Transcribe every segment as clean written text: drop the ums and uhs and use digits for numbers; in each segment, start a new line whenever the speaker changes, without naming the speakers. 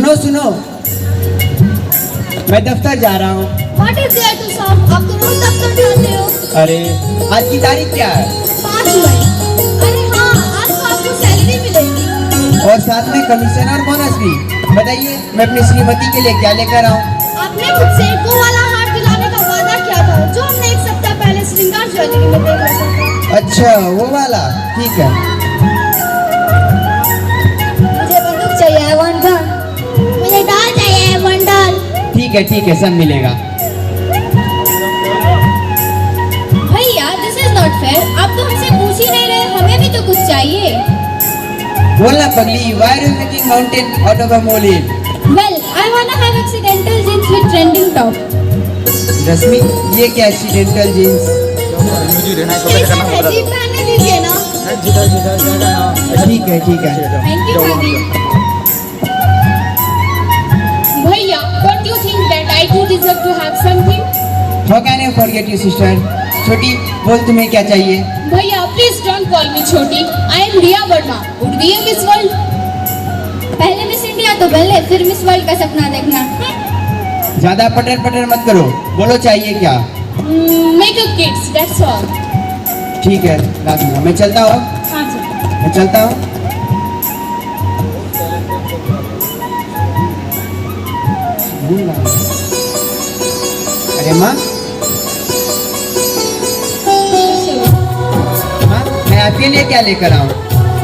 सुनो सुनो, मैं दफ्तर जा रहा हूँ।
What is there to solve? आप तो रोज दफ्तर जाते हो।
अरे आज की तारीख क्या है?
5 मई। अरे हाँ, आज तो आपको सैलरी मिलेगी।
और साथ में कमीशन और बोनस भी। बताइए मैं अपनी श्रीमती के लिए क्या लेकर आऊँ?
आपने मुझसे वो वाला हार दिलाने का वादा किया था जो हमने 1 सप्ताह पहले श्रृंगार ज्वेलरी में देख रखा था।
अच्छा वो वाला, ठीक है।
मुझे बंदूक चाहिए 1 गन। मुझे डॉल चाहिए 1 डॉल।
ठीक है सब मिलेगा।
भैया दिस इज नॉट फेयर। आप तो हमसे पूछ ही नहीं रहे, हमें भी तो कुछ चाहिए।
बोलना पगली, why are you making mountain out of a molehill?
Well, I wanna have accidental jeans with trending top.
रश्मि ये क्या एक्सीडेंटल जीन्स?
जीप पहनने दीजिए ना।
ठीक है।
Thank you भाभी।
भैया, don't you think that I too deserve to have something?
How can I forget you sister? छोटी बोल तुम्हें क्या चाहिए?
भैया, please don't call me छोटी. I am Riya Verma. Would be a Miss World.
पहले मिस इंडिया तो बन ले, फिर मिस वर्ल्ड का सपना देखना।
ज्यादा पटर मत करो, बोलो चाहिए क्या?
Make up kits. That's all.
ठीक है ला दूंगा। मैं चलता हूँ।
हाँ जी.
मैं चलता हूँ। अरे माँ मैं आपके लिए क्या लेकर आऊँ?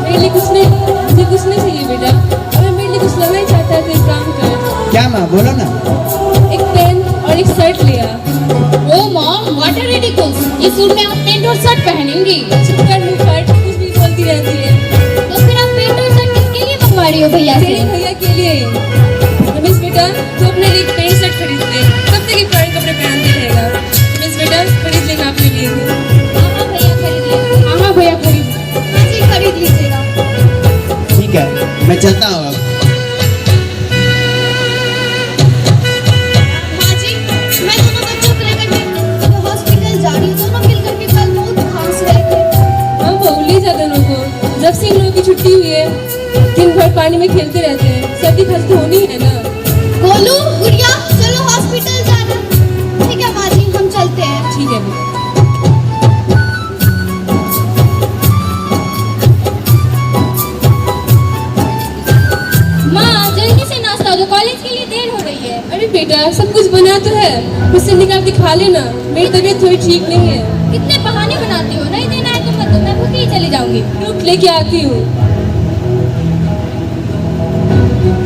मेरे लिए कुछ नहीं, मुझे कुछ नहीं चाहिए बेटा। अगर मेरे लिए कुछ लेना ही चाहता है तो एक काम कर,
क्या माँ बोलो ना।
एक पेन और एक शर्ट ले आ। Oh mom, what a ridiculous! इस सूट में आप पेंट और शर्ट पहनेंगी? चुप कर मुँह फट, कुछ भी बोलती रहती है।
तो फिर आप पेंट और शर्ट किसके लिए मंगवा रही हो भैया से?
तेरे भैया के लिए। रमेश बेटा, तू अपने लिए एक पेंट शर्ट खरीद ले, कब तक ये पुराने कपड़े पहनते रहेगा? रमेश बेटा, खरीद लेना अपने लिए।
हाँ भैया खरीद लेंगे।
हाँ भैया खरीद।
हाँ जी खरीद लीजिएगा।
ठीक है मैं चलता हूँ अब।
माँ जी, मैं दोनों बच्चों को लेकर हॉस्पिटल जा रही हूँ। दोनों मिलकर के कल बहुत खांस रहे थे।
हम भूल ही जाते लोगों को, जब से इन लोगों की छुट्टी हुई है दिन भर पानी में खेलते रहते हैं। सर्दी खांसी तो होनी है ना।
गोलू, गुड़िया, चलो हॉस्पिटल जाना। ठीक है माँ जी, हम चलते हैं।
ठीक है बेटा।
माँ जल्दी से नाश्ता दो, कॉलेज के लिए देर हो रही है।
अरे बेटा, सब कुछ बना तो है, मुझसे निकाल के खा लेना। मेरी तबीयत थोड़ी ठीक नहीं है।
कितने बहाने बनाती हो, नहीं देना है तो मत दो, मैं भूखी ही चली जाऊंगी।
रुक, लेके आती हूँ।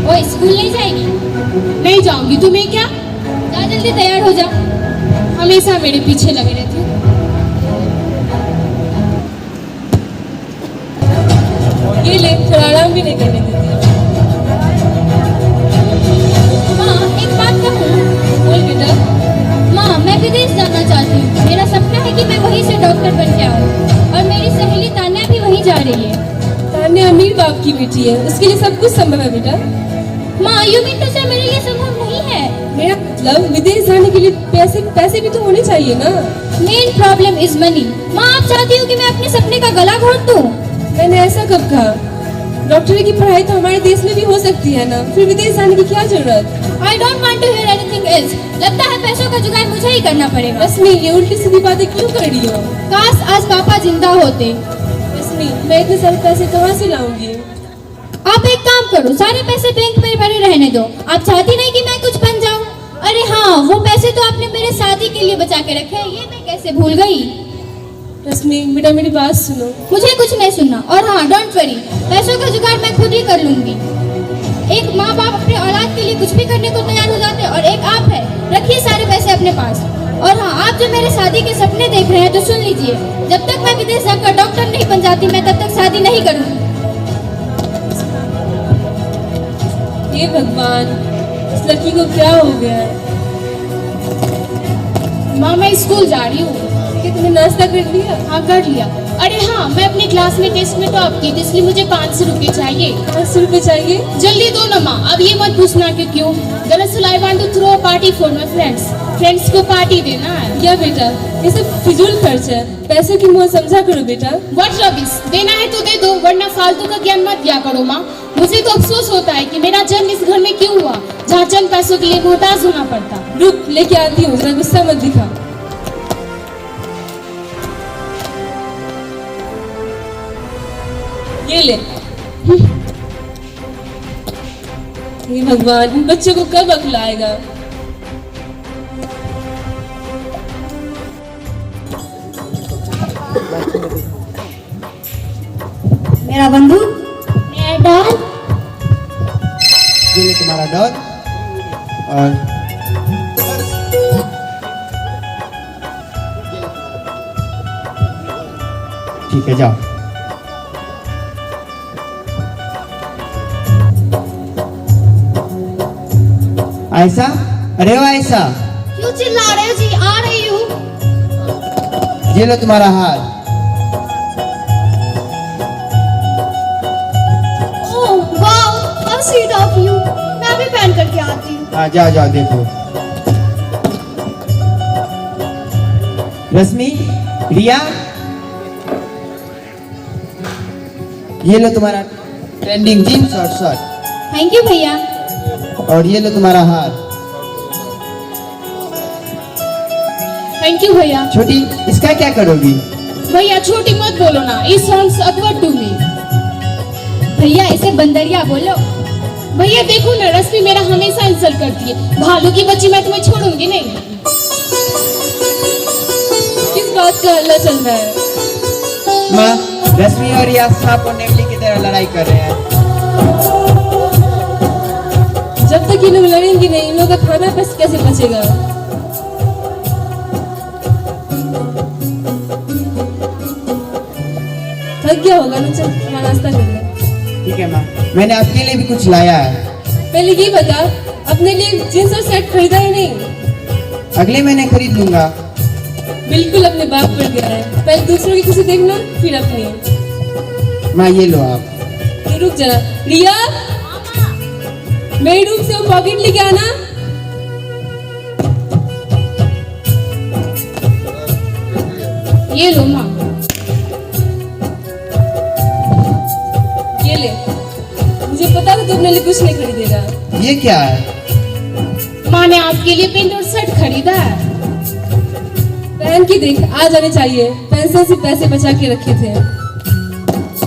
ओए स्कूल नहीं जाएगी?
नहीं जाऊंगी, तुम्हें क्या?
जा जल्दी तैयार हो जा।
हमेशा मेरे पीछे लगे रहते हो। ये ले, थोड़ा आराम भी नहीं करने देती।
माँ एक बात कहूँ?
बोल बेटा।
माँ मैं विदेश जाना चाहती हूँ। मेरा सपना है कि मैं वहीं से डॉक्टर बन के आऊँ। और मेरी सहेली तान्या भी वहीं जा रही है।
तान्या अमीर बाप की बेटी है, उसके लिए सब कुछ संभव है बेटा।
माँ यू मीन टू से मेरे लिए संभव नहीं है?
मेरा मतलब विदेश जाने के लिए पैसे भी तो होने चाहिए ना।
Main problem is money. माँ आप चाहती हो कि मैं अपने सपने का गला घोट दूँ?
मैंने ऐसा कब कहा? डॉक्टरी की पढ़ाई तो हमारे देश में भी हो सकती है ना, फिर विदेश जाने की क्या जरूरत?
I don't want to hear anything else. लगता है पैसों का जुगाड़ मुझे ही करना पड़ेगा।
रश्मि, ये उल्टी सीधी बातें क्यों कर रही हो?
काश आज पापा जिंदा होते।
रश्मि, मैं इतने सारे पैसे कहाँ से लाऊंगी?
आप एक काम करो, सारे पैसे बैंक में भरे रहने दो। आप चाहती नहीं कि मैं कुछ बन जाऊं? अरे हाँ, वो पैसे तो आपने मेरे शादी के लिए बचा के रखे हैं, ये मैं कैसे भूल गई।
रश्मि बेटा, मेरी बात सुनो।
मुझे कुछ नहीं सुनना। और हाँ डोंट वरी, पैसों का जुगाड़ मैं खुद ही कर लूंगी। एक माँ बाप अपने औलाद के लिए कुछ भी करने को तैयार हो जाते हैं, और एक आप है। रखिए सारे पैसे अपने पास। और हाँ, आप जो मेरे शादी के सपने देख रहे हैं तो सुन लीजिए, जब तक मैं विदेश जाकर डॉक्टर नहीं बन जाती मैं तब तक शादी नहीं करूंगी।
हे भगवान, इस लड़की को क्या हो गया है?
माँ मैं स्कूल जा रही हूँ।
कि तुमने नाश्ता कर लिया?
हाँ कर लिया। अरे हाँ, मैं अपनी क्लास में टेस्ट में टॉप की थी, इसलिए मुझे 500 रुपये चाहिए।
500 रुपये चाहिए?
जल्दी दो ना माँ, अब ये मत पूछना कि क्यों। दरअसल I want to throw a party for my friends. Friends को पार्टी देना है।
क्या बेटा, ये सब फिजूल खर्च है, पैसों की मोह समझा करो बेटा।
व्हाट रबिश, देना है तो दे दो, वरना फालतू का ज्ञान मत दिया करो माँ। मुझे तो अफसोस होता है कि मेरा जन्म इस घर में क्यों हुआ, जहाँ चंद पैसों के लिए मोहताज होना पड़ता।
रुक, लेके आती हूँ, जरा गुस्सा मत दिखा। ये ले। हे भगवान, इन बच्चों को कब अक्ल आएगा।
मेरा बंधु,
मेरा डॉल।
ये ले तुम्हारा डॉल और ठीक है, जाओ। आयशा, अरे वाह आयशा,
क्यों चिल्ला रहे हो जी? आ रही हूँ।
ये लो तुम्हारा हार।
Oh wow, how sweet of you. मैं भी पहन करके आती हूँ।
हाँ, जाओ जाओ, देखो। रश्मि, रिया, ये लो तुम्हारा ट्रेंडिंग जीन्स और शर्ट।
थैंक यू भैया।
और ये लो तुम्हारा हार।
थैंक यू भैया।
छोटी, इसका क्या करोगी?
भैया छोटी मत बोलो ना, ये सॉन्ग्स अपवर्ड टू मी।
भैया इसे बंदरिया बोलो।
भैया देखो ना, रश्मि मेरा हमेशा इंसल्ट करती है। भालू की बच्ची, मैं तुम्हें छोड़ूंगी नहीं।
किस बात का हल्ला चल रहा है?
माँ, रश्मि और रिया सांप और नेवली की तरह लड़ाई कर रहे हैं।
जब तक ये लोग लड़ेंगे नहीं, इन लोगों का खाना बस कैसे बचेगा? थक गया होगा ना, चल यहाँ नाश्ता कर ले।
ठीक है माँ, मैंने आपके लिए भी कुछ लाया है।
पहले ये बता, अपने लिए जींस और शर्ट खरीदा ही नहीं?
अगले महीने खरीद लूंगा।
बिल्कुल अपने बाप पर गया है, पहले दूसरों की खुशी देखना, फिर अपनी।
माँ ये लो आप।
तो रुक जरा, रिया, मेरे रूम से वो पॉकेट लेके आना।
ये लो माँ।
ये ले, मुझे पता था तू अपने लिए कुछ नहीं खरीदेगा।
ये क्या है?
माँ ने आपके लिए पेंट और शर्ट खरीदा है।
पहन के देख, आ जाने चाहिए। पेंशन से पैसे बचा के रखे थे।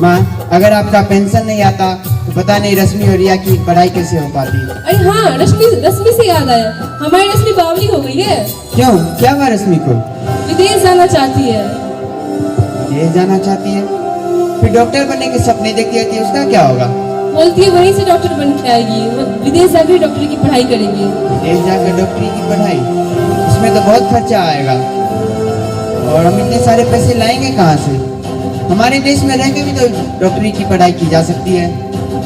माँ, अगर आपका पेंशन नहीं आता तो पता नहीं रश्मि और रिया की पढ़ाई कैसे हो पाती।
अरे हाँ, रश्मि से याद आया, हमारी रश्मि बावली हो गई है।
क्यों, क्या हुआ रश्मि को?
विदेश जाना चाहती है।
विदेश जाना चाहती है? फिर डॉक्टर बनने के सपने देखती रहती है, उसका क्या होगा?
बोलती है वहीं से डॉक्टर बन के आएगी, वो विदेश जाकर डॉक्टरी की पढ़ाई करेगी।
विदेश जाकर डॉक्टरी की पढ़ाई, इसमें तो बहुत खर्चा आएगा और हम इतने सारे पैसे लाएंगे कहाँ से? हमारे देश में रह के भी तो डॉक्टरी की पढ़ाई की जा सकती है,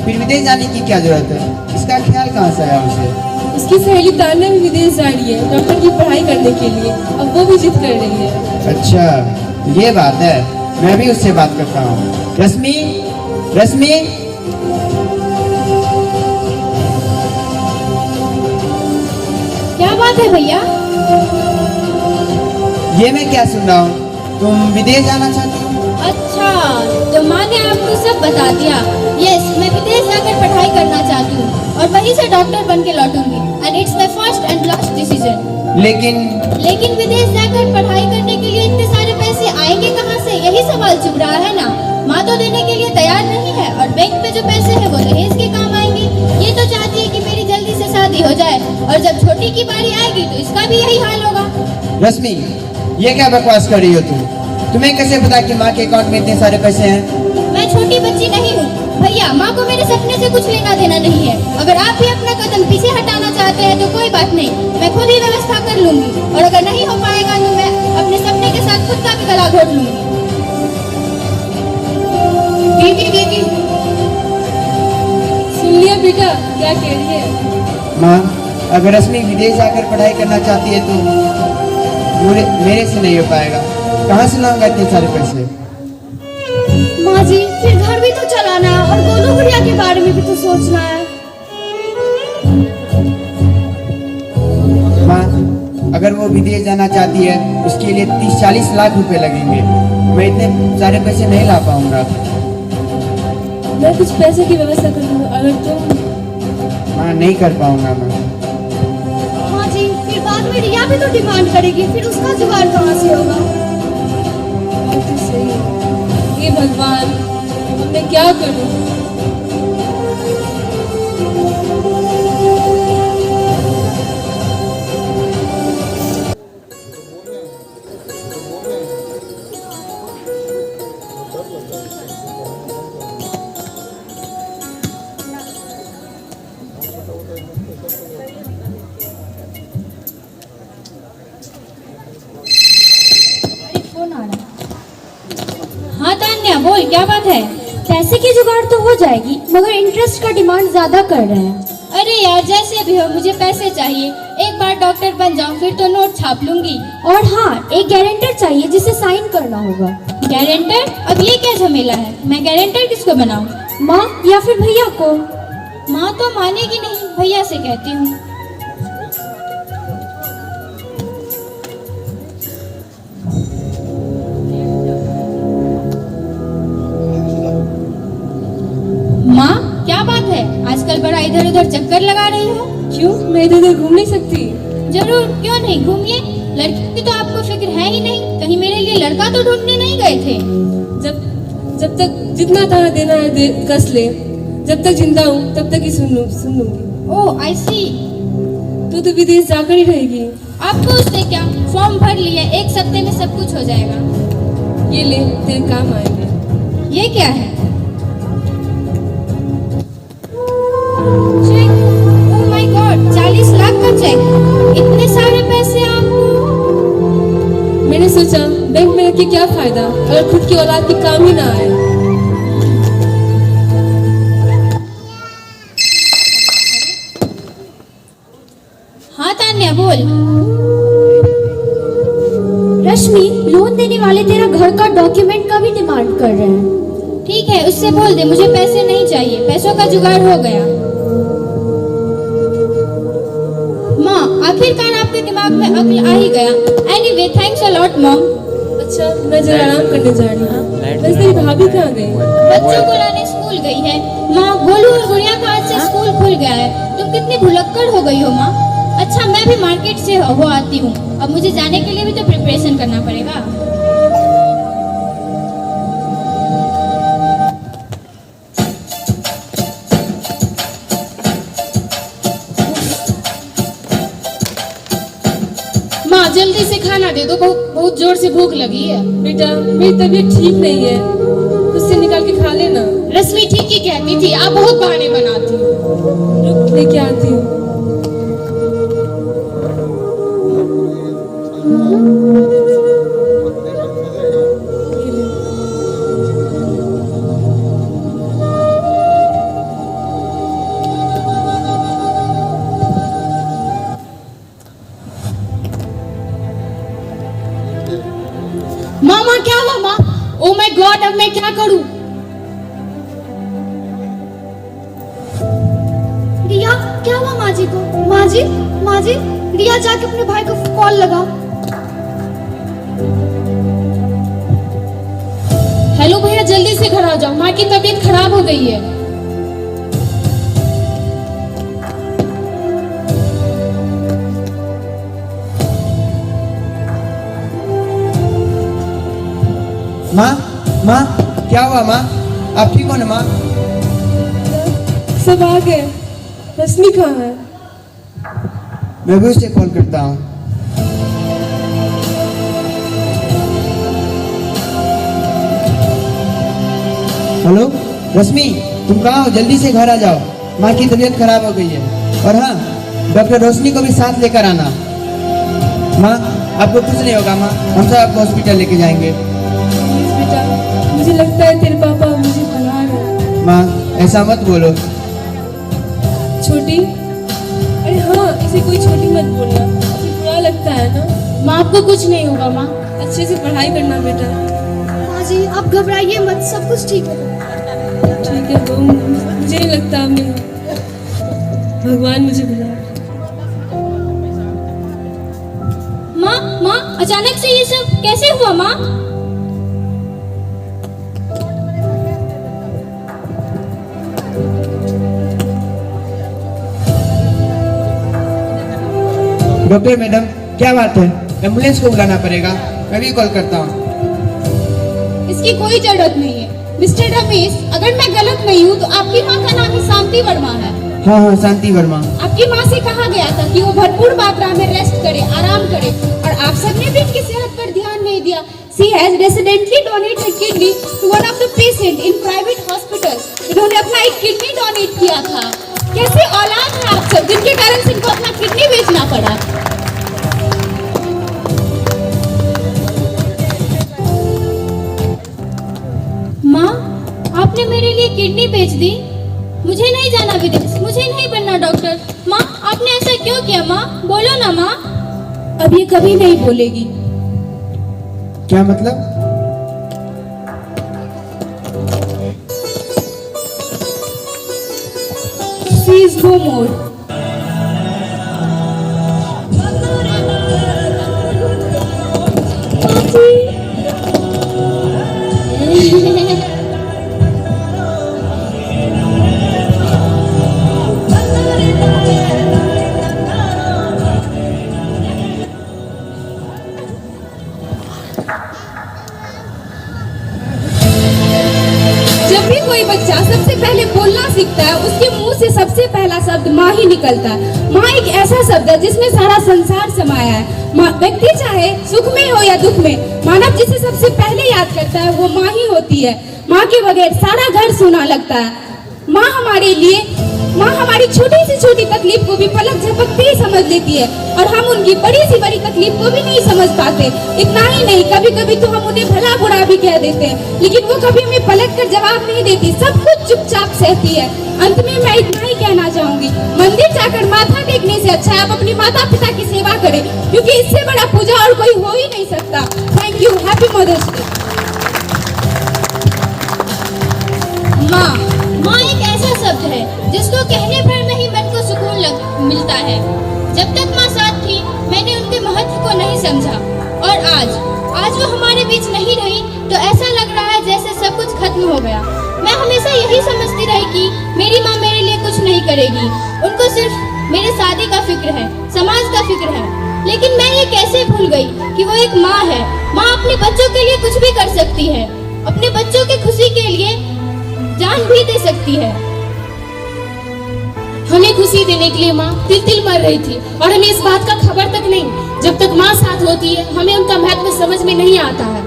फिर विदेश जाने की क्या जरूरत है? इसका ख्याल कहाँ से आया उसे?
उसकी सहेली तान्या भी विदेश जा रही है डॉक्टर की पढ़ाई करने के लिए, अब वो भी जिद कर रही है।
अच्छा, ये बात है, मैं भी उससे बात करता हूँ। रश्मि, रश्मि,
क्या बात है भैया?
ये मैं क्या सुन रहा हूँ? तुम विदेश जाना चाहती हो?
अच्छा, तो माँ ने आपको सब बता दिया। यस, मैं विदेश जाकर पढ़ाई करना चाहती हूँ और वहीं से डॉक्टर बन के लौटूंगी। And it's my first and last decision. लेकिन विदेश जाकर पढ़ाई करने के लिए इतने सारे पैसे आएंगे कहाँ से? यही सवाल चुभ रहा है ना। माँ तो देने के लिए तैयार नहीं है और बैंक में जो पैसे हैं वो दहेज के काम आएंगे। ये तो चाहती है कि मेरी जल्दी से शादी हो जाए और जब छोटी की बारी आएगी तो इसका भी यही हाल होगा।
रश्मि, ये क्या बकवास कर रही हो तुम? तुम्हें कैसे पता कि माँ के अकाउंट में इतने सारे पैसे हैं?
मैं छोटी बच्ची नहीं हूँ भैया, माँ को मेरे सपने से कुछ लेना देना नहीं है। अगर आप भी अपना कदम पीछे हटाना चाहते हैं तो कोई बात नहीं, मैं खुद ही व्यवस्था कर लूंगी और अगर नहीं हो पाएगा तो मैं अपने सपने के साथ खुद का भी गला घोट लूंगी।
दीदी,
सुन लिया बेटा क्या कह रही है?
माँ, अगर रश्मि विदेश जाकर पढ़ाई करना चाहती है तो मेरे से नहीं हो पाएगा। कहाँ से लाऊंगा इतने सारे पैसे?
माँ जी, फिर घर भी तो चलाना है और गोलू गुड़िया के बारे में भी तो सोचना है।
माँ, अगर वो वो विदेश जाना चाहती है, उसके लिए 30-40 लाख रुपए लगेंगे। मैं इतने सारे पैसे नहीं ला पाऊंगा।
मैं कुछ पैसे की व्यवस्था कर दूँ अगर तुम।
हाँ, नहीं कर पाऊंगा मैं।
माँ जी, फिर बाद में रिया भी तो डिमांड करेगी, फिर उसका जुगाड़ कहाँ से होगा?
बात तो सही है। हे भगवान, अब मैं क्या करूँ?
फोन आ रहा है। हाँ तान्या, बोल क्या बात है?
पैसे की जुगाड़ तो हो जाएगी, मगर इंटरेस्ट का डिमांड ज्यादा कर रहे हैं।
अरे यार, जैसे भी हो मुझे पैसे चाहिए। एक बार डॉक्टर बन जाऊं फिर तो नोट छाप लूंगी।
और हाँ, एक गारंटर चाहिए जिसे साइन करना होगा।
गारंटर? अब ये क्या झमेला है? मैं गारंटर किसको बनाऊं?
माँ या फिर भैया को।
माँ तो मानेगी नहीं, भैया से कहती हूँ। माँ, क्या बात है? आजकल बड़ा इधर उधर चक्कर लगा रही हो।
क्यों, मैं इधर उधर घूम नहीं सकती?
जरूर, क्यों नहीं, घूमिए। लड़की की तो आपको फिक्र है ही नहीं। कहीं मेरे लिए लड़का तो ढूंढने नहीं गए थे?
जब तक जितना ताना देना है कस ले। जब तक जिंदा हूँ तब तक ही सुन लूंगी।
ओह, आई सी।
तू तो विदेश जाकर ही रहेगी।
आपको उससे क्या, फॉर्म भर लिया, 1 सप्ते में सब कुछ हो जाएगा।
ये ले, तेरे काम आएंगे।
ये क्या है? Check. Oh my God, 40 lakh का चेक। इतने सारे पैसे आपको?
मैंने सोचा बैंक में रख के क्या फायदा अगर खुद की औलाद की काम ही ना आए।
हाँ तान्या, बोल।
रश्मि, लोन देने वाले तेरा घर का डॉक्यूमेंट का भी डिमांड कर रहे हैं।
ठीक है, उससे बोल दे मुझे पैसे नहीं चाहिए, पैसों का जुगाड़ हो गया। माँ, आखिरकार आपके दिमाग में अक्ल आ ही गया। Anyway, thanks a lot mom.
अच्छा, मैं जरा आराम करने जा रही हूँ। वैसे तेरी भाभी कहाँ गई?
बच्चों को लाने स्कूल गई है। माँ, गोलू और गुड़िया का आज से स्कूल खुल गया है। तुम कितनी भुलक्कड़ हो गई हो माँ। अच्छा, मैं भी मार्केट से हो आती हूँ। अब मुझे जाने के लिए भी तो प्रिपरेशन करना पड़ेगा।
माँ, जल्दी से खाना दे दो, बहुत जोर से भूख लगी है।
बेटा, मेरी तबीयत ठीक नहीं है, खुद से निकाल के खा लेना।
रश्मि ठीक ही कहती थी, आप बहुत बहाने बनाती हो।
रुक, लेके आती हूँ।
मामा, क्या हुआ माँ? ओ माय गॉड, अब मैं क्या करूं?
रिया, क्या हुआ माँ जी को? माँ जी, रिया जाके अपने भाई को कॉल लगाओ।
हेलो भैया, जल्दी से घर आ जाओ, माँ की तबीयत खराब हो गई है।
माँ, क्या हुआ माँ? आप ठीक हो ना माँ?
सब आ गए। रश्मि कहाँ है?
मैं भी उससे कॉल करता हूँ। हेलो रश्मि, तुम कहाँ हो? जल्दी से घर आ जाओ, माँ की तबीयत खराब हो गई है। और हाँ, डॉक्टर रोशनी को भी साथ लेकर आना। माँ, आपको कुछ नहीं होगा माँ, हम सब आपको हॉस्पिटल लेके जाएंगे।
प्लीज बेटा, मुझे लगता है तेरे पापा मुझे भुला रहे हैं।
माँ, ऐसा मत बोलो।
छोटी, अरे हाँ, इसे कोई छोटी मत बोलना, इसे बुरा लगता है ना।
माँ, आपको कुछ नहीं होगा माँ।
अच्छे से पढ़ाई करना बेटा।
माँ जी, आप घबराइए मत, सब कुछ ठीक है।
ठीक है तो मुझे नहीं लगता मैं, भगवान मुझे बुला रहे हैं।
अचानक से ये सब कैसे हुआ माँ?
डॉक्टर मैडम, क्या बात है? एम्बुलेंस को बुलाना पड़ेगा, मैं भी कॉल करता हूँ।
इसकी कोई जरूरत नहीं है मिस्टर रमेश। अगर मैं गलत नहीं हूँ तो आपकी माँ का नाम ही शांति वर्मा है।
हाँ हाँ, शांति वर्मा।
आपकी माँ से कहा गया था कि वो भरपूर मात्रा में रेस्ट करे, आराम करे, और आप सबने भी इनकी सेहत पर ध्यान नहीं दिया। She has recently donated kidney to one of the patient in private hospital. इन्होंने अपना एक किडनी डोनेट किया था। कैसे औलाद है आप सब, जिनके कारण से इनको अपना किडनी बेचना पड़ा।
माँ, आपने मेरे लिए किडनी बेच दी? मुझे नहीं जाना विदेश, मुझे नहीं बनना डॉक्टर। माँ, आपने ऐसा क्यों किया माँ? बोलो ना माँ।
अब ये कभी नहीं बोलेगी।
क्या मतलब?
She is no more. जब भी कोई बच्चा सबसे पहले बोलना सीखता है, उसके मुंह से सबसे पहला शब्द माँ ही निकलता है। माँ एक ऐसा शब्द है जिसमें सारा संसार समाया है। माँ, व्यक्ति चाहे सुख में हो या दुख में, मानव जिसे सबसे पहले याद करता है वो माँ ही होती है। माँ के बगैर सारा घर सूना लगता है। माँ हमारी छोटी से छोटी तकलीफ को भी पलक झपकते ही समझ लेती है, और हम उनकी बड़ी सी बड़ी तकलीफ को भी नहीं समझ पाते। इतना ही नहीं, कभी कभी तो हम उन्हें भला बुरा भी कह देते हैं, लेकिन वो कभी हमें पलट कर जवाब नहीं देती, सब कुछ चुपचाप सहती है। अंत में मैं इतना ही कहना चाहूंगी, मंदिर जाकर माथा टेकने से अच्छा है आप अपनी माता पिता की सेवा करें, क्योंकि इससे बड़ा पूजा और कोई हो ही नहीं सकता। Thank you. Happy Mother's Day.
माँ एक ऐसा शब्द है जिसको कहने पर नहीं मन को सुकून मिलता है। जब तक माँ साथ थी मैंने उनके महत्व को नहीं समझा, और आज वो हमारे बीच नहीं रही तो ऐसा लग रहा है जैसे सब कुछ खत्म हो गया। मैं हमेशा यही समझती रही कि मेरी माँ मेरे लिए कुछ नहीं करेगी, उनको सिर्फ मेरे शादी का फिक्र है, समाज का फिक्र है। लेकिन मैं ये कैसे भूल गई कि वो एक माँ है। माँ अपने बच्चों के लिए कुछ भी कर सकती है, अपने बच्चों की खुशी के लिए जान भी दे सकती है।
हमें खुशी देने के लिए माँ तिल मर रही थी, और हमें इस बात का खबर तक नहीं। जब तक माँ साथ होती है हमें उनका महत्व समझ में नहीं आता है।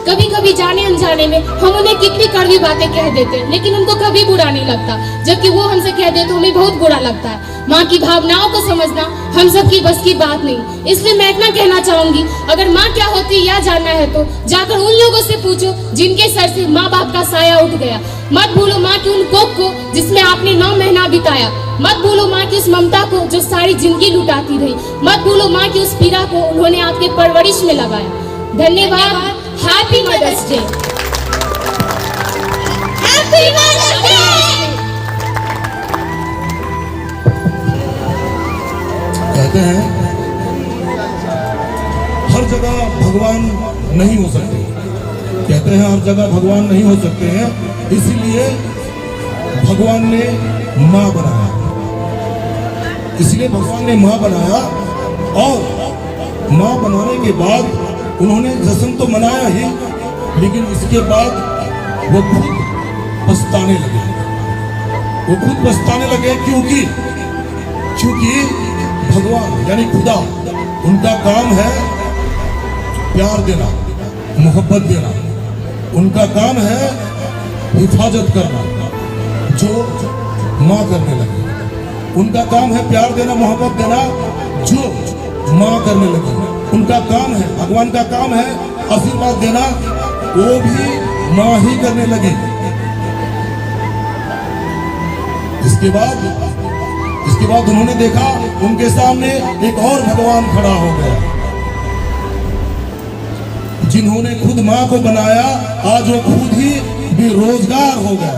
कभी कभी जाने अनजाने में हम उन्हें कितनी कड़वी बातें कह देते हैं, लेकिन उनको कभी बुरा नहीं लगता, जबकि वो हमसे कह दे तो हमें बहुत बुरा लगता है। माँ की भावनाओं को समझना हम सब की बस की बात नहीं। इसलिए मैं इतना कहना चाहूंगी, अगर माँ क्या होती है या जानना है तो जाकर उन लोगों से पूछो जिनके सर से माँ बाप का साया उठ गया। मत भूलो माँ की उन कोख को जिसमें आपने 9 महीना बिताया। मत भूलो माँ की उस ममता को जो सारी जिंदगी लुटाती रही। मत भूलो माँ की उस पीड़ा को उन्होंने आपके परवरिश में लगाया। धन्यवाद। Happy Mother's Day. Happy Mother's Day.
कहते हैं हर जगह भगवान नहीं हो सकते। कहते हैं हर जगह भगवान नहीं हो सकते हैं, इसीलिए भगवान ने माँ बनाया। इसलिए भगवान ने माँ बनाया, और माँ बनाने के बाद उन्होंने जश्न तो मनाया ही, लेकिन इसके बाद वो खुद पछताने लगे। वो खुद पछताने लगे क्योंकि भगवान यानी खुदा, उनका काम है प्यार देना, मोहब्बत देना। उनका काम है हिफाजत करना, जो माँ करने लगी। उनका काम है प्यार देना, मोहब्बत देना, जो माँ करने लगी। उनका काम है, भगवान का काम है आशीर्वाद देना, वो भी माँ ही करने लगी। इसके बाद उन्होंने देखा उनके सामने एक और भगवान खड़ा हो गया, जिन्होंने खुद माँ को बनाया। आज वो खुद ही बेरोजगार हो गया।